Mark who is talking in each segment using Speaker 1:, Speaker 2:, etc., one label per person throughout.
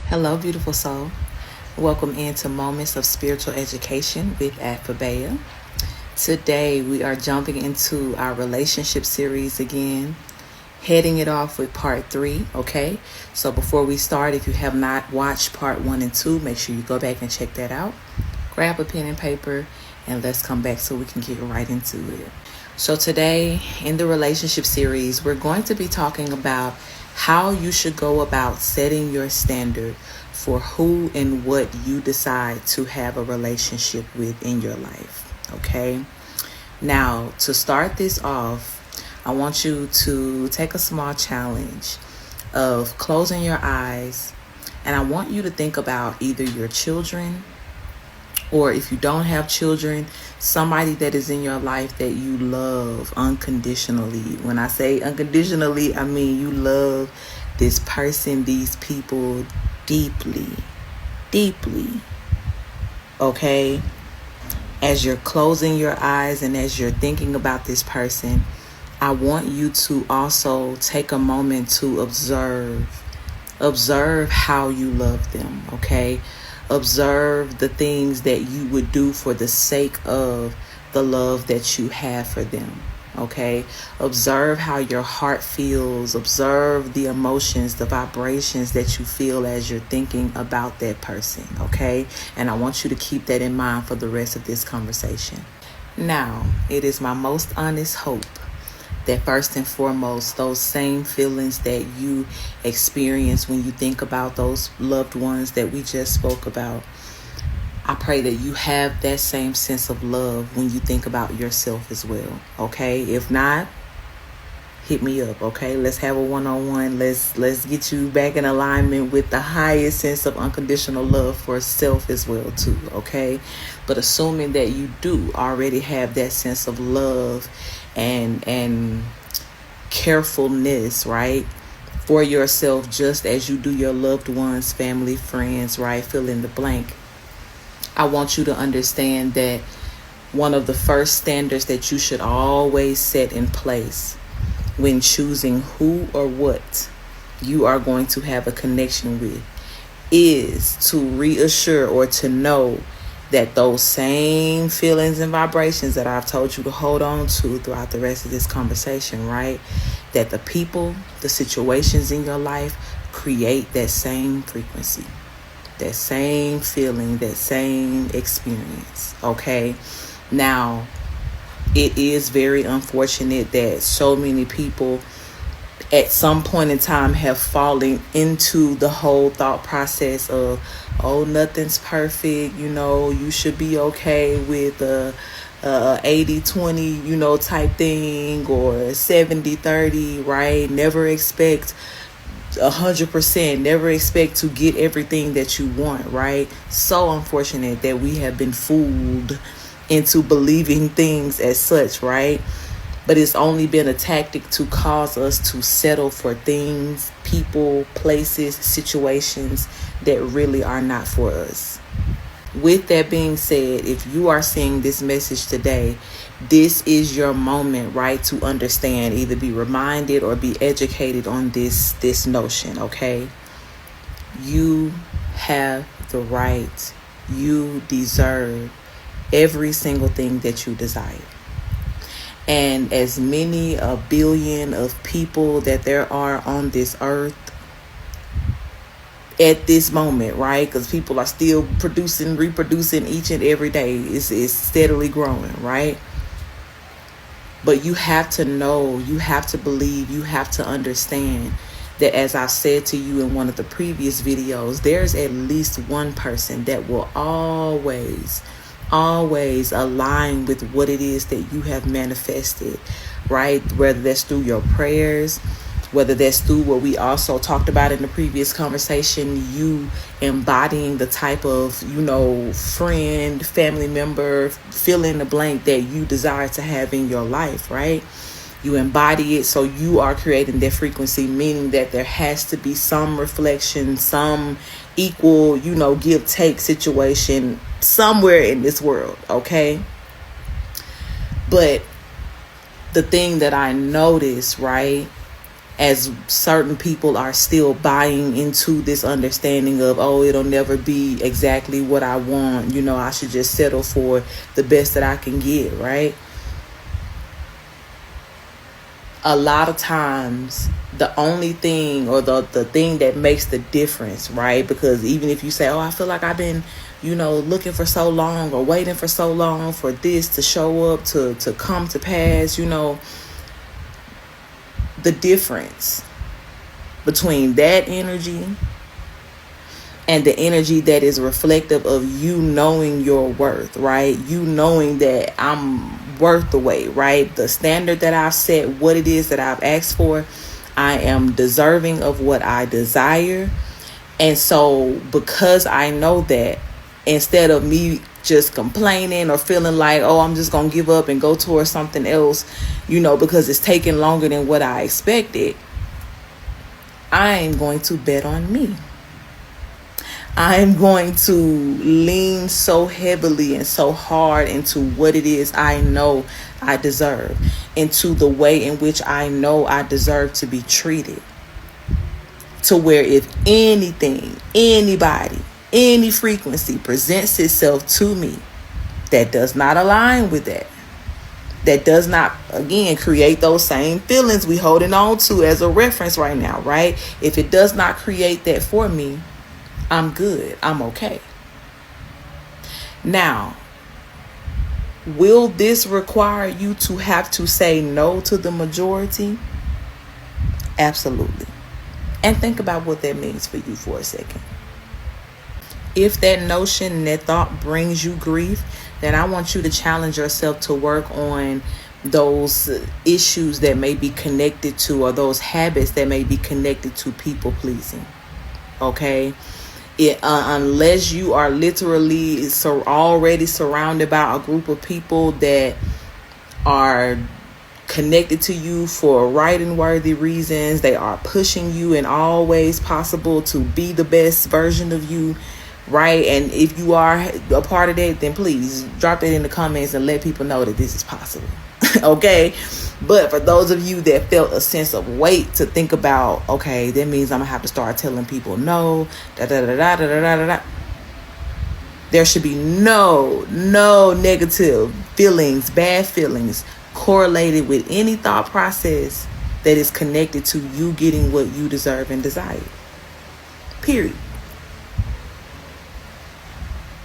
Speaker 1: Hello, beautiful soul. Welcome into Moments of Spiritual Education with Aadfedbea. Today, we are jumping into our relationship series again, heading it off with part 3, okay? So before we start, if you have not watched part 1 and 2, make sure you go back and check that out. Grab a pen and paper, and let's come back so we can get right into it. So today, in the relationship series, we're going to be talking about how you should go about setting your standard for who and what you decide to have a relationship with in your life, okay? Now, to start this off, I want you to take a small challenge of closing your eyes, and I want you to think about either your children, or if you don't have children, somebody that is in your life that you love unconditionally. When I say unconditionally, I mean you love this person, these people deeply, okay? As you're closing your eyes and as you're thinking about this person, I want you to also take a moment to observe how you love them, okay? Observe the things that you would do for the sake of the love that you have for them, okay? Observe how your heart feels. Observe the emotions, the vibrations that you feel as you're thinking about that person, okay? And I want you to keep that in mind for the rest of this conversation. Now, it is my most honest hope that first and foremost, those same feelings that you experience when you think about those loved ones that we just spoke about, I pray that you have that same sense of love when you think about yourself as well, okay? If not, hit me up, okay? Let's have a one-on-one. Let's get you back in alignment with the highest sense of unconditional love for self as well too, okay? But assuming that you do already have that sense of love and carefulness, right, for yourself, just as you do your loved ones, family, friends, right, fill in the blank. I want you to understand that one of the first standards that you should always set in place when choosing who or what you are going to have a connection with is to reassure or to know that those same feelings and vibrations that I've told you to hold on to throughout the rest of this conversation, right? That the people, the situations in your life create that same frequency, that same feeling, that same experience, okay? Now, it is very unfortunate that so many people at some point in time have fallen into the whole thought process of, oh, nothing's perfect, you should be okay with a 80-20, type thing, or 70-30, right? Never expect 100%, never expect to get everything that you want, right? So unfortunate that we have been fooled into believing things as such, right? But it's only been a tactic to cause us to settle for things, people, places, situations that really are not for us. With that being said, if you are seeing this message today, this is your moment, right, to understand, either be reminded or be educated on this notion, okay? You have the right. You deserve every single thing that you desire. And as many a billion of people that there are on this earth at this moment, right? Because people are still reproducing each and every day. It's steadily growing, right? But you have to know, you have to believe, you have to understand that, as I said to you in one of the previous videos, there's at least one person that will always align with what it is that you have manifested, right? Whether that's through your prayers, whether that's through what we also talked about in the previous conversation, you embodying the type of, friend, family member, fill in the blank that you desire to have in your life, right? You embody it, so you are creating that frequency, meaning that there has to be some reflection, some equal, give-take situation somewhere in this world, okay? But the thing that I noticed, right, as certain people are still buying into this understanding of, oh, it'll never be exactly what I want. I should just settle for the best that I can get, right? A lot of times, the only thing, or the thing that makes the difference, right? Because even if you say, oh, I feel like I've been, looking for so long or waiting for so long for this to show up, to come to pass, the difference between that energy and the energy that is reflective of you knowing your worth, right? You knowing that I'm worth the wait, right? The standard that I've set, what it is that I've asked for, I am deserving of what I desire. And so because I know that, instead of me just complaining or feeling like, oh, I'm just going to give up and go towards something else, because it's taking longer than what I expected, I am going to bet on me. I am going to lean so heavily and so hard into what it is I know I deserve, into the way in which I know I deserve to be treated. To where if anything, anybody, any frequency presents itself to me that does not align with that does not, again, create those same feelings we holding on to as a reference right now, right? If it does not create that for me, I'm good. I'm okay. Now, will this require you to have to say no to the majority? Absolutely. And think about what that means for you for a second. If that notion and that thought brings you grief, then I want you to challenge yourself to work on those issues that may be connected to, or those habits that may be connected to people pleasing. Okay? Unless you are literally already surrounded by a group of people that are connected to you for right and worthy reasons, they are pushing you in all ways possible to be the best version of you, right? And if you are a part of that, then please drop that in the comments and let people know that this is possible. Okay? But for those of you that felt a sense of weight to think about, okay, that means I'm gonna have to start telling people no, there should be no negative feelings, bad feelings correlated with any thought process that is connected to you getting what you deserve and desire. Period.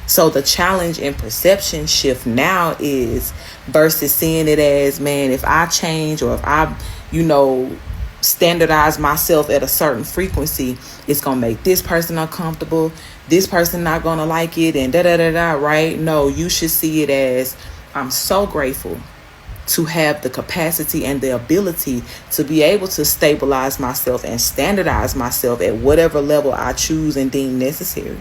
Speaker 1: So the challenge and perception shift now is, versus seeing it as, man, if I change, or if I, standardize myself at a certain frequency, it's going to make this person uncomfortable. This person not going to like it, and right? No, you should see it as, I'm so grateful to have the capacity and the ability to be able to stabilize myself and standardize myself at whatever level I choose and deem necessary.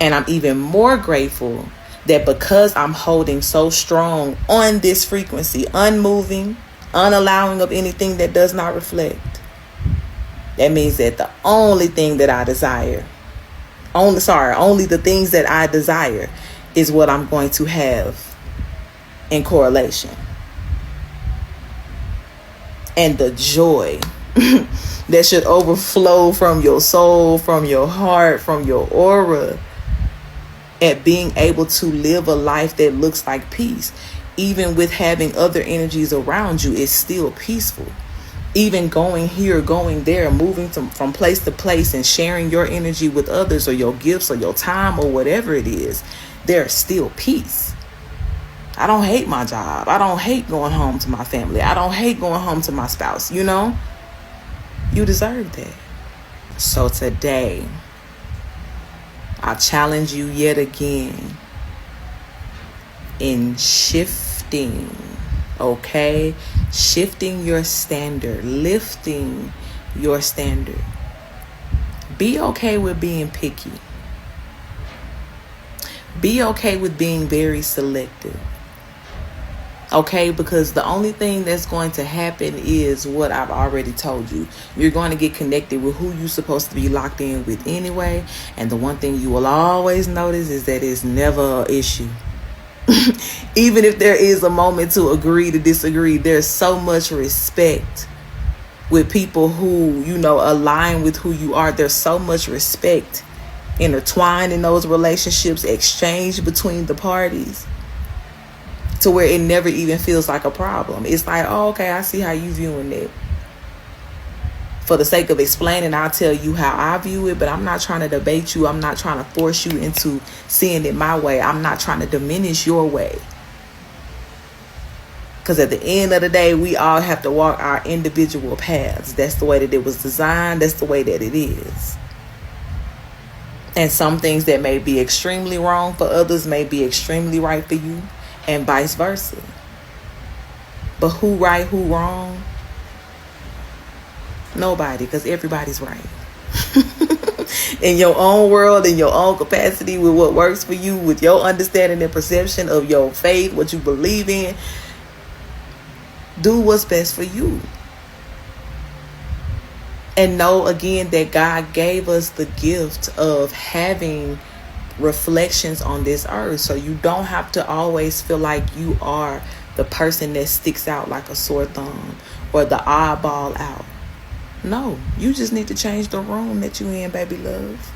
Speaker 1: And I'm even more grateful that because I'm holding so strong on this frequency, unmoving, unallowing of anything that does not reflect, that means that the only thing that I desire, only the things that I desire is what I'm going to have in correlation. And the joy that should overflow from your soul, from your heart, from your aura, at being able to live a life that looks like peace. Even with having other energies around you, it's still peaceful. Even going here, going there, moving from place to place and sharing your energy with others, or your gifts or your time or whatever it is, there's still peace. I don't hate my job. I don't hate going home to my family. I don't hate going home to my spouse. You deserve that. So today, I challenge you yet again in shifting, okay? Shifting your standard, lifting your standard. Be okay with being picky. Be okay with being very selective. Okay, because the only thing that's going to happen is what I've already told you. You're going to get connected with who you're supposed to be locked in with anyway. And the one thing you will always notice is that it's never an issue. Even if there is a moment to agree to disagree, there's so much respect with people who, you know, align with who you are. There's so much respect intertwined in those relationships, exchanged between the parties, to where it never even feels like a problem. It's like, oh, okay, I see how you viewing it. For the sake of explaining, I'll tell you how I view it, but I'm not trying to debate you. I'm not trying to force you into seeing it my way. I'm not trying to diminish your way. Because at the end of the day, we all have to walk our individual paths. That's the way that it was designed. That's the way that it is. And some things that may be extremely wrong for others may be extremely right for you, and vice versa. But who right, who wrong? Nobody, because everybody's right. In your own world, in your own capacity, with what works for you, with your understanding and perception of your faith, what you believe in, do what's best for you. And know again that God gave us the gift of having reflections on this earth. So you don't have to always feel like you are the person that sticks out like a sore thumb or the oddball out. No, you just need to change the room that you in, baby love.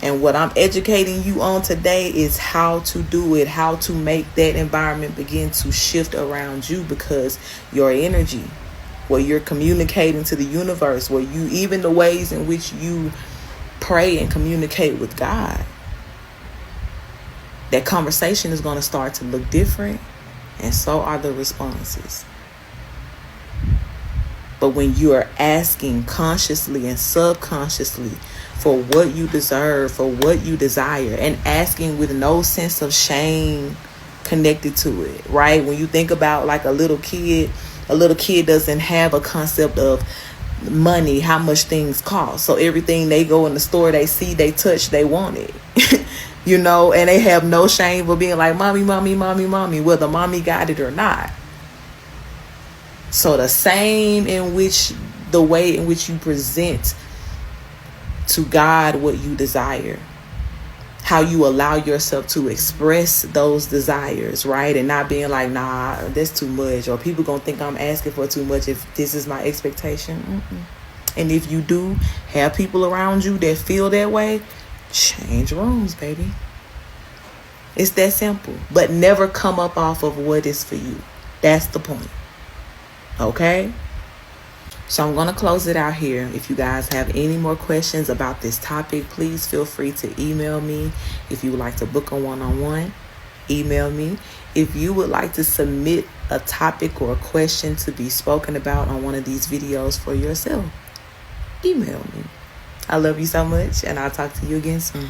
Speaker 1: And what I'm educating you on today is how to do it, how to make that environment begin to shift around you, because your energy, what you're communicating to the universe, what you, even the ways in which you pray and communicate with God, that conversation is going to start to look different, and so are the responses. But when you are asking consciously and subconsciously for what you deserve, for what you desire, and asking with no sense of shame connected to it, right? When you think about like a little kid doesn't have a concept of money, how much things cost. So everything they go in the store, they see, they touch, they want it. You know, and they have no shame for being like, mommy, mommy, mommy, mommy, whether mommy got it or not. So the same the way in which you present to God what you desire, how you allow yourself to express those desires, right? And not being like, nah, that's too much, or people gonna think I'm asking for too much if this is my expectation. And if you do have people around you that feel that way, change rooms, baby. It's that simple. But never come up off of what is for you. That's the point. Okay? So I'm going to close it out here. If you guys have any more questions about this topic, please feel free to email me. If you would like to book a one-on-one, email me. If you would like to submit a topic or a question to be spoken about on one of these videos for yourself, email me. I love you so much, and I'll talk to you again soon.